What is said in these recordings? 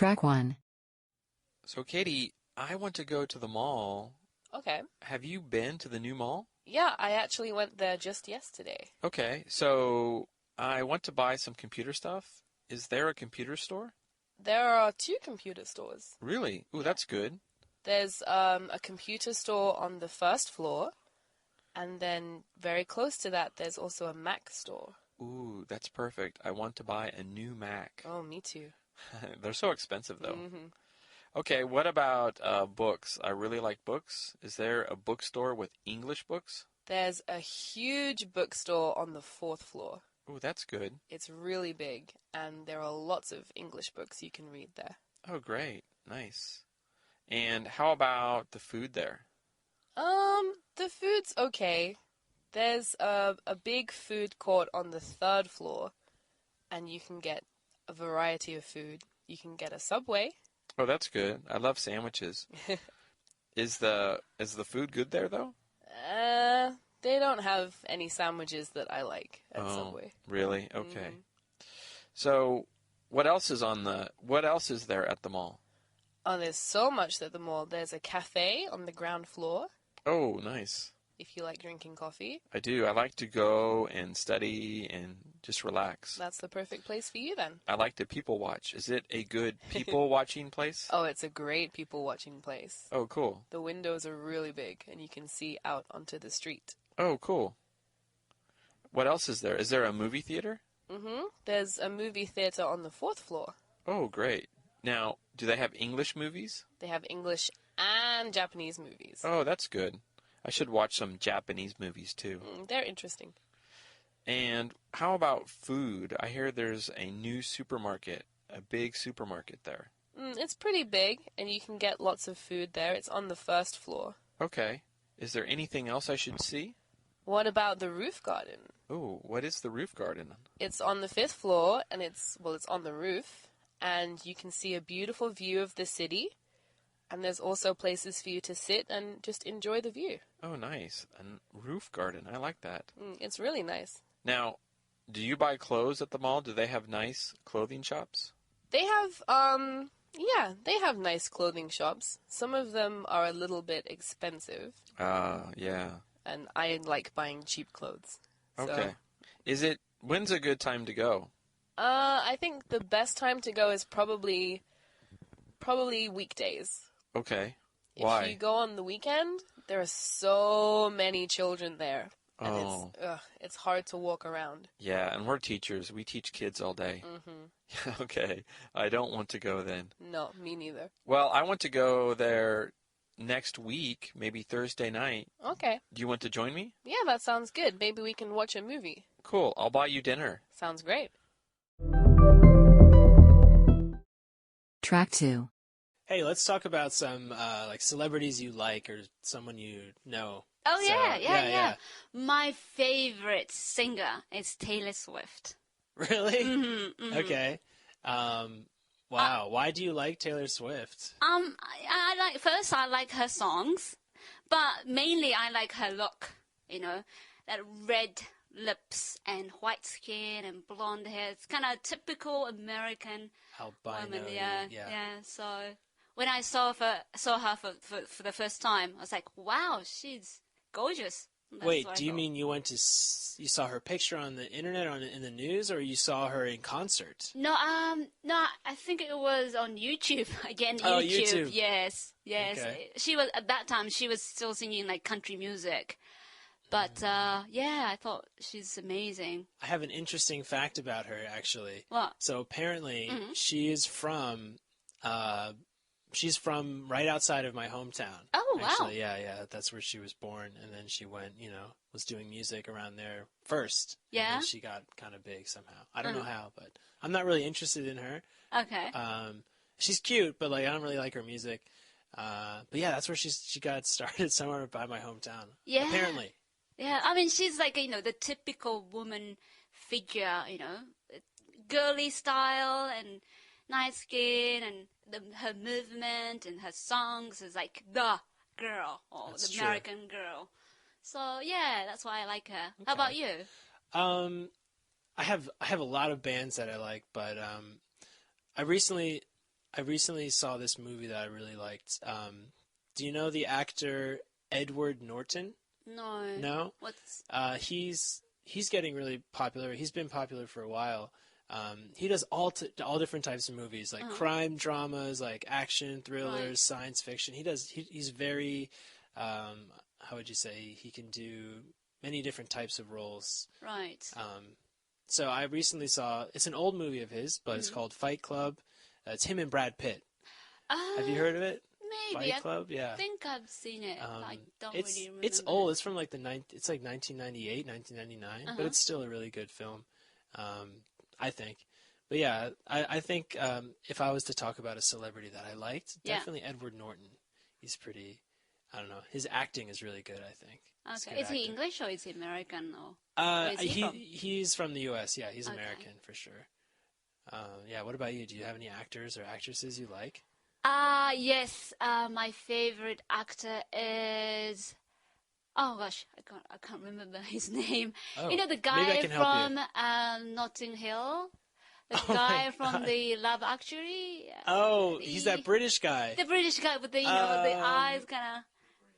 Track 1. So, Katie, I want to go to the mall. Okay. Have you been to the new mall? Yeah, I actually went there just yesterday. Okay, so I want to buy some computer stuff. Is there a computer store? There are 2 computer stores. Really? Ooh, that's good. There's a computer store on the first floor, and then very close to that, there's also a Mac store. Ooh, that's perfect. I want to buy a new Mac. Oh, me too. They're so expensive, though. Mm-hmm. Okay, what about books? I really like books. Is there a bookstore with English books? There's a huge bookstore on the 4th floor. Ooh, that's good. It's really big, and there are lots of English books you can read there. Oh, great. Nice. And how about the food there? The food's okay. There's a big food court on the 3rd floor, and you can get a variety of food. You can get a Subway. Oh, that's good. I love sandwiches. Is the food good there, though? They don't have any sandwiches that I like at Subway. Really? Okay. So, what else is there at the mall? Oh, there's so much at the mall. There's a cafe on the ground floor. Oh, nice. If you like drinking coffee. I do. I like to go and study and just relax. That's the perfect place for you then. I like to people watch. Is it a good people watching place? Oh, it's a great people watching place. Oh, cool. The windows are really big and you can see out onto the street. Oh, cool. What else is there? Is there a movie theater? Mm-hmm. There's a movie theater on the 4th floor. Oh, great. Now, do they have English movies? They have English and Japanese movies. Oh, that's good. I should watch some Japanese movies, too. They're interesting. And how about food? I hear there's a new supermarket, a big supermarket there. It's pretty big, and you can get lots of food there. It's on the 1st floor. Okay. Is there anything else I should see? What about the roof garden? Oh, what is the roof garden? It's on the 5th floor, and it's on the roof, and you can see a beautiful view of the city. And there's also places for you to sit and just enjoy the view. Oh, nice. A roof garden. I like that. It's really nice. Now, do you buy clothes at the mall? Do they have nice clothing shops? They have, they have nice clothing shops. Some of them are a little bit expensive. Yeah. And I like buying cheap clothes. Okay. When's a good time to go? I think the best time to go is probably weekdays. Okay. Why? If you go on the weekend, there are so many children there. And it's hard to walk around. Yeah, and we're teachers. We teach kids all day. Mm-hmm. Okay. I don't want to go then. No, me neither. Well, I want to go there next week, maybe Thursday night. Okay. Do you want to join me? Yeah, that sounds good. Maybe we can watch a movie. Cool. I'll buy you dinner. Sounds great. Track 2. Hey, let's talk about some like celebrities you like or someone you know. Oh, yeah. My favorite singer is Taylor Swift. Really? Mm-hmm. Okay. Wow. Why do you like Taylor Swift? I like her songs, but mainly I like her look. You know, that red lips and white skin and blonde hair. It's kind of typical American albino. Woman. Yeah. So when I saw her for the first time, I was like, wow, she's gorgeous. Wait, do you mean you saw her picture on the internet in the news, or you saw her in concert? No, I think it was on YouTube again. Oh, YouTube. Yes. Okay. She was at that time. She was still singing like country music, but I thought she's amazing. I have an interesting fact about her, actually. What? So apparently, she's from right outside of my hometown. Oh, wow. Actually, yeah. That's where she was born. And then she went, was doing music around there first. Yeah. And then she got kind of big somehow. I don't know how, but I'm not really interested in her. Okay. She's cute, but I don't really like her music. But yeah, that's where she got started, somewhere by my hometown. Yeah. Apparently. Yeah, I mean, she's like, the typical woman figure, girly style and nice skin, and her movement and her songs is like the girl, or That's the true. American girl. So yeah, that's why I like her. Okay. How about you? I have a lot of bands that I like, but I recently I recently saw this movie that I really liked. Do you know the actor Edward Norton? No. No? What's... He's getting really popular. He's been popular for a while. He does all different types of movies, like crime dramas, like action thrillers, Right. science fiction. He's very, how would you say, he can do many different types of roles. Right. So I recently saw, it's an old movie of his, but it's called Fight Club. It's him and Brad Pitt. Have you heard of it? Maybe. Fight Club? Yeah. I think I've seen it. But I don't really remember. It's old. It's from like it's like 1998, 1999, but it's still a really good film, I think. But yeah, I think if I was to talk about a celebrity that I liked, definitely Edward Norton. He's pretty, I don't know, his acting is really good, I think. Okay. Is he English or is he American? Or where is he from? He's from the U.S., yeah, he's Okay. American for sure. Yeah, what about you? Do you have any actors or actresses you like? Yes. My favorite actor is. Oh gosh, I can't remember his name. Oh, You know the maybe I guy can help from Notting Hill, the Oh guy my from God. the Love Actually. Oh, he's that British guy. The British guy with the the eyes kind of.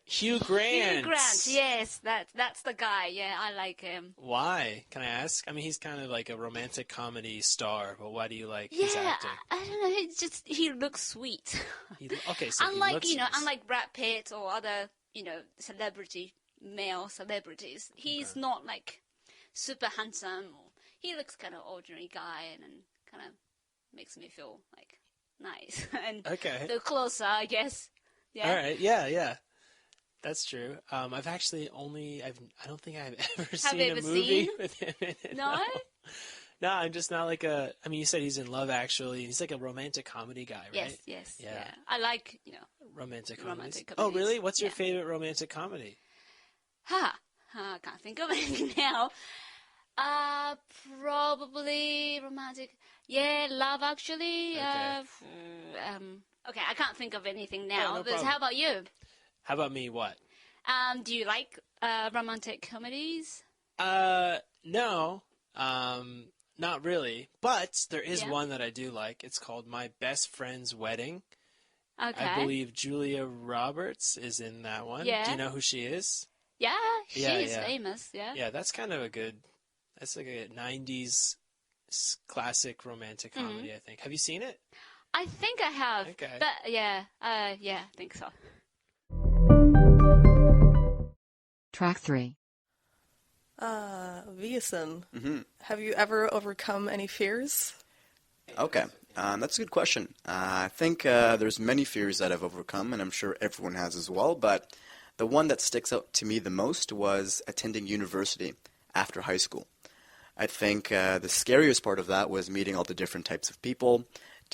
Hugh Grant. Hugh Grant, yes, that's the guy. Yeah, I like him. Why? Can I ask? I mean, he's kind of like a romantic comedy star, but why do you like his Yeah, acting? I don't know. He looks sweet. Okay, so he unlike looks nice. unlike Brad Pitt or other male celebrities, he's not like super handsome. He looks kind of ordinary guy, and kind of makes me feel like nice. And Okay. the closer, I guess. Yeah. All right. Yeah. That's true. I've actually I don't think I've ever seen you a ever movie seen? with him in it. No? No, I'm just not like I mean, you said he's in Love Actually. He's like a romantic comedy guy, right? Yes. Yeah. Yeah. I like Romantic comedies. Romantic Oh, comedies. really? What's your Yeah. favorite romantic comedy? I can't think of anything now. Probably romantic. Yeah, Love Actually. Okay. Okay, I can't think of anything now. no But problem. how about you? How about me? What? Do you like romantic comedies? No. Not really. But there is Yeah. one that I do like. It's called My Best Friend's Wedding. Okay. I believe Julia Roberts is in that one. Yeah. Do you know who she is? Yeah, she's Yeah. famous. Yeah. Yeah, that's kind of that's like a 90s classic romantic comedy, I think. Have you seen it? I think I have. Okay. But yeah, I think so. Track 3. Viasen, Mm-hmm. have you ever overcome any fears? Okay, that's a good question. I think there's many fears that I've overcome, and I'm sure everyone has as well, but the one that sticks out to me the most was attending university after high school. I think the scariest part of that was meeting all the different types of people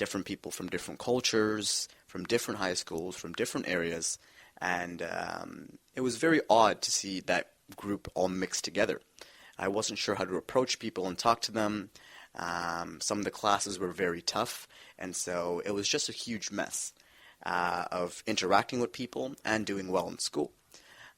from different cultures, from different high schools, from different areas, and it was very odd to see that group all mixed together. I wasn't sure how to approach people and talk to them. Some of the classes were very tough, and so it was just a huge mess of interacting with people and doing well in school.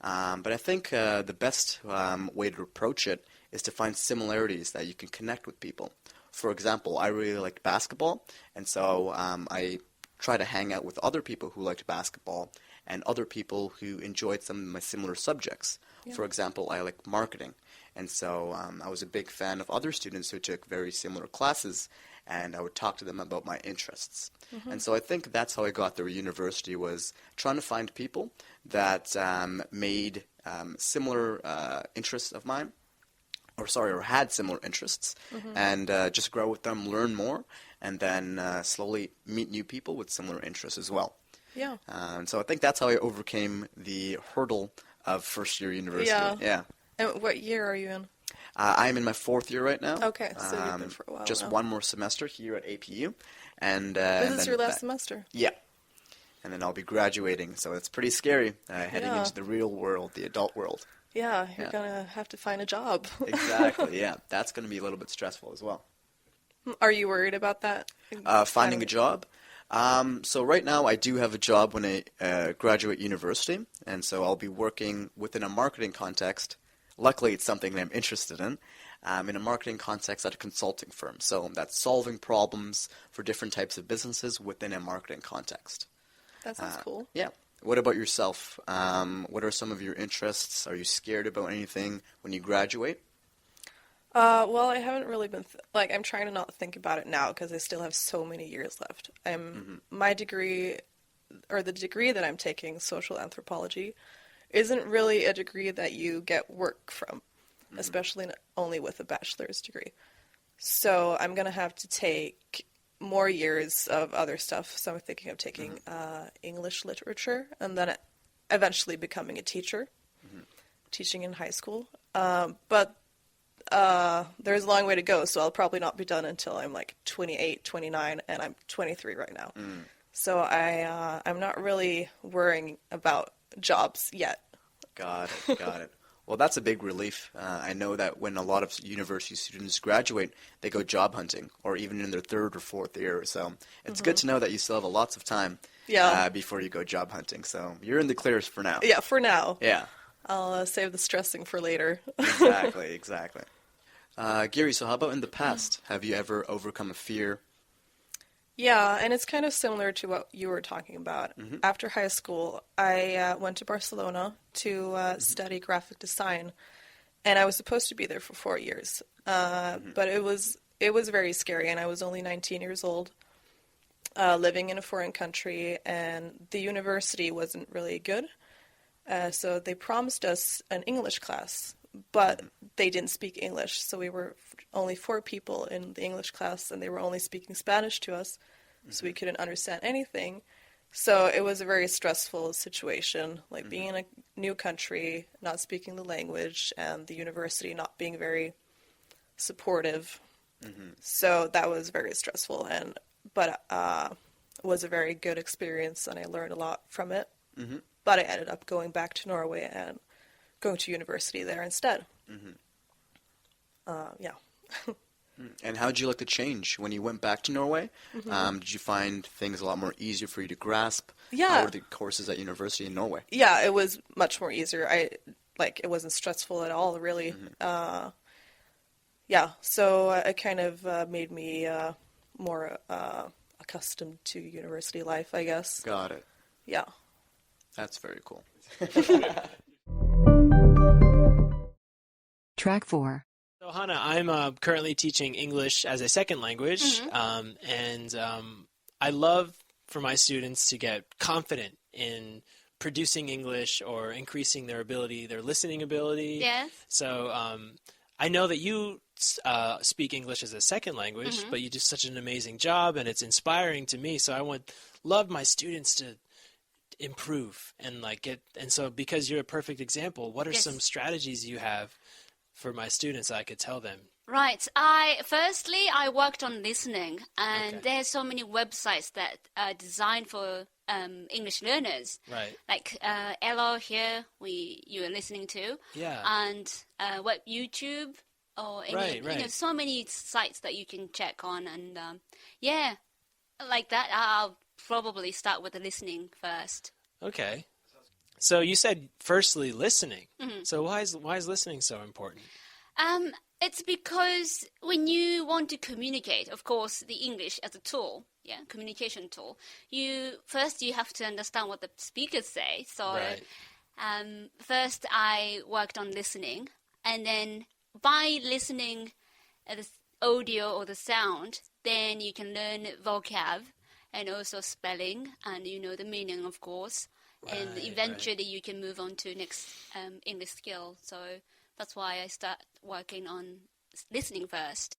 But I think the best way to approach it is to find similarities that you can connect with people. For example, I really liked basketball, and so I try to hang out with other people who liked basketball and other people who enjoyed some of my similar subjects. Yeah. For example, I like marketing, and so I was a big fan of other students who took very similar classes, and I would talk to them about my interests. Mm-hmm. And so I think that's how I got through university, was trying to find people that made similar interests of mine, or had similar interests, and just grow with them, learn more, and then slowly meet new people with similar interests as well. Yeah. And so I think that's how I overcame the hurdle of first-year university. Yeah. And what year are you in? I'm in my 4th year right now. Okay, so you've been for a while Just now. one more semester here at APU. And This is your last semester? Yeah. And then I'll be graduating, so it's pretty scary heading into the real world, the adult world. Yeah, you're going to have to find a job. Exactly, yeah. That's going to be a little bit stressful as well. Are you worried about that? Finding a job? So right now I do have a job when I graduate university, and so I'll be working within a marketing context luckily it's something that I'm interested in a marketing context at a consulting firm. So that's solving problems for different types of businesses within a marketing context. That sounds cool. Yeah. What about yourself? What are some of your interests? Are you scared about anything when you graduate? Well, I haven't really been, I'm trying to not think about it now because I still have so many years left. My degree, or the degree that I'm taking, social anthropology, isn't really a degree that you get work from, especially only with a bachelor's degree. So I'm going to have to take more years of other stuff. So I'm thinking of taking English literature and then eventually becoming a teacher, teaching in high school. But there's a long way to go, so I'll probably not be done until I'm like 28, 29, and I'm 23 right now. So I'm not really worrying about jobs yet. Got it. Well, that's a big relief. I know that when a lot of university students graduate, they go job hunting, or even in their third or fourth year. So it's good to know that you still have lots of time before you go job hunting. So you're in the clear for now. Yeah, for now. Yeah. I'll save the stressing for later. Exactly. Gary, so how about in the past? Have you ever overcome a fear? Yeah, and it's kind of similar to what you were talking about. After high school, I went to Barcelona to study graphic design, and I was supposed to be there for 4 years. But it was very scary, and I was only 19 years old, living in a foreign country, and the university wasn't really good. So they promised us an English class, but they didn't speak English. So we were only 4 people in the English class, and they were only speaking Spanish to us, so we couldn't understand anything. So it was a very stressful situation, like being in a new country, not speaking the language, and the university not being very supportive. So that was very stressful, but it was a very good experience, and I learned a lot from it. But I ended up going back to Norway and going to university there instead. Yeah. And how did you like the change when you went back to Norway? Did you find things a lot more easier for you to grasp? Yeah. How were the courses at university in Norway? Yeah, it was much more easier. It wasn't stressful at all, really. Yeah, so it kind of made me more accustomed to university life, I guess. Got it. Yeah. That's very cool. Track 4. So, Hannah, I'm currently teaching English as a second language, and I love for my students to get confident in producing English or increasing their listening ability. Yes. So I know that you speak English as a second language, but you do such an amazing job, and it's inspiring to me. So I would love my students to improve and so because you're a perfect example, what are some strategies you have for my students I could tell them? Right. Firstly, I worked on listening, and there's so many websites that are designed for English learners. Right. Like Elo here, you are listening to. Yeah. And YouTube or any, so many sites that you can check on, and like that. I'll probably start with the listening first. Okay. So you said firstly listening. So why is listening so important? It's because when you want to communicate, of course, the English as a tool, communication tool, you have to understand what the speakers say. So first I worked on listening, and then by listening at the audio or the sound, then you can learn vocab and also spelling and the meaning, of course. And eventually you can move on to next English skill. So that's why I start working on listening first.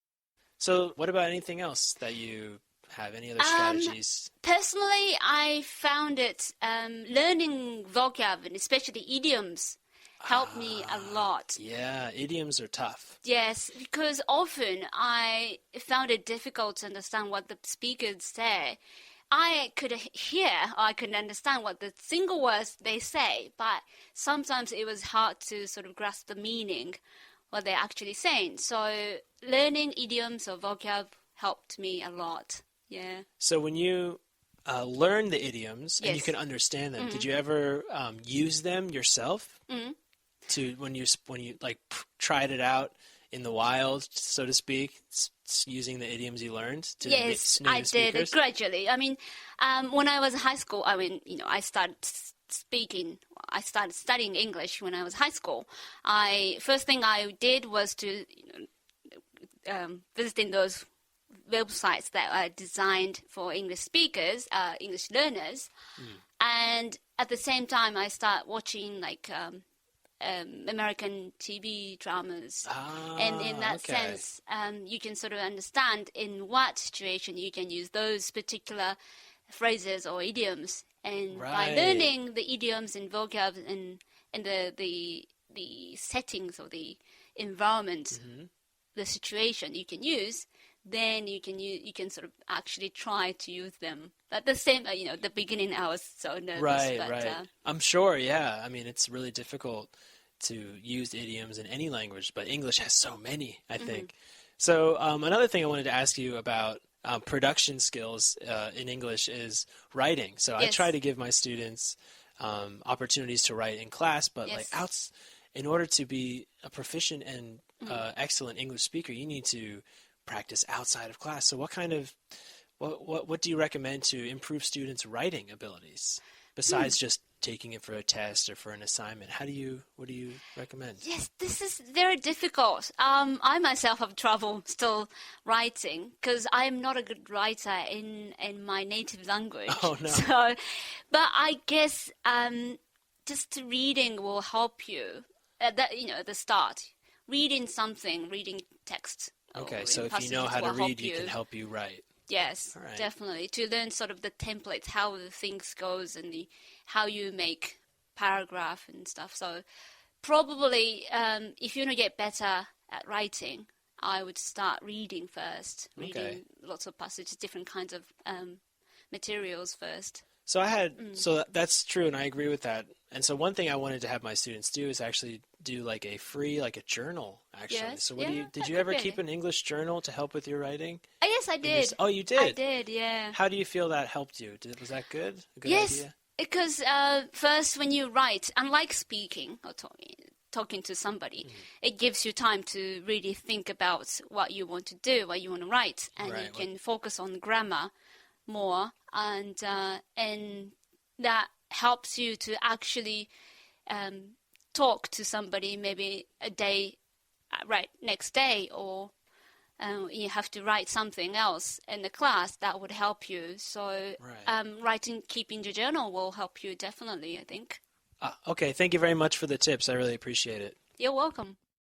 So what about anything else that you have? Any other strategies? Personally, I found it learning vocab, and especially idioms, helped me a lot. Yeah, idioms are tough. Yes, because often I found it difficult to understand what the speakers say. I could hear, or I could understand what the single words they say, but sometimes it was hard to sort of grasp the meaning, what they're actually saying. So learning idioms or vocab helped me a lot. Yeah. So when you learn the idioms and you can understand them, did you ever use them yourself? to when you like tried it out in the wild, so to speak, using the idioms you learned to Yes, native I did speakers? gradually. I mean, when I was in high school, I started studying English when I was high school. First thing I did was to visiting those websites that are designed for English speakers, English learners, and at the same time I start watching like American TV dramas, and in that sense, you can sort of understand in what situation you can use those particular phrases or idioms, and by learning the idioms and vocab and the settings or the environment, the situation you can use, then you can sort of actually try to use them. At the same, the beginning I was so nervous. Right. I'm sure. Yeah. I mean, it's really difficult to use idioms in any language, but English has so many, I think. So another thing I wanted to ask you about production skills in English is writing. So I try to give my students opportunities to write in class, but in order to be a proficient and excellent English speaker, you need to practice outside of class. So what do you recommend to improve students' writing abilities besides just taking it for a test or for an assignment? What do you recommend? Yes, this is very difficult. I myself have trouble still writing because I am not a good writer in my native language. Oh no! But I guess just reading will help you at the start. Reading text. Okay, so if you know how to read, it can help you write. Yes, right. Definitely. To learn sort of the templates, how the things goes and how you make paragraph and stuff. So probably if you want to get better at writing, I would start reading first. Reading lots of passages, different kinds of materials first. So so that's true, and I agree with that. And so one thing I wanted to have my students do is actually do like a journal, actually. Yes, So did you ever keep an English journal to help with your writing? Yes, I did. Oh, you did? I did, yeah. How do you feel that helped you? Was that good? A good yes, idea? Because first when you write, unlike speaking or talking to somebody, it gives you time to really think about what you want to do, what you want to write, and you can focus on grammar more, and that helps you to actually talk to somebody maybe next day, or you have to write something else in the class that would help you. So keeping the journal will help you definitely, I think. Okay, thank you very much for the tips. I really appreciate it. You're welcome.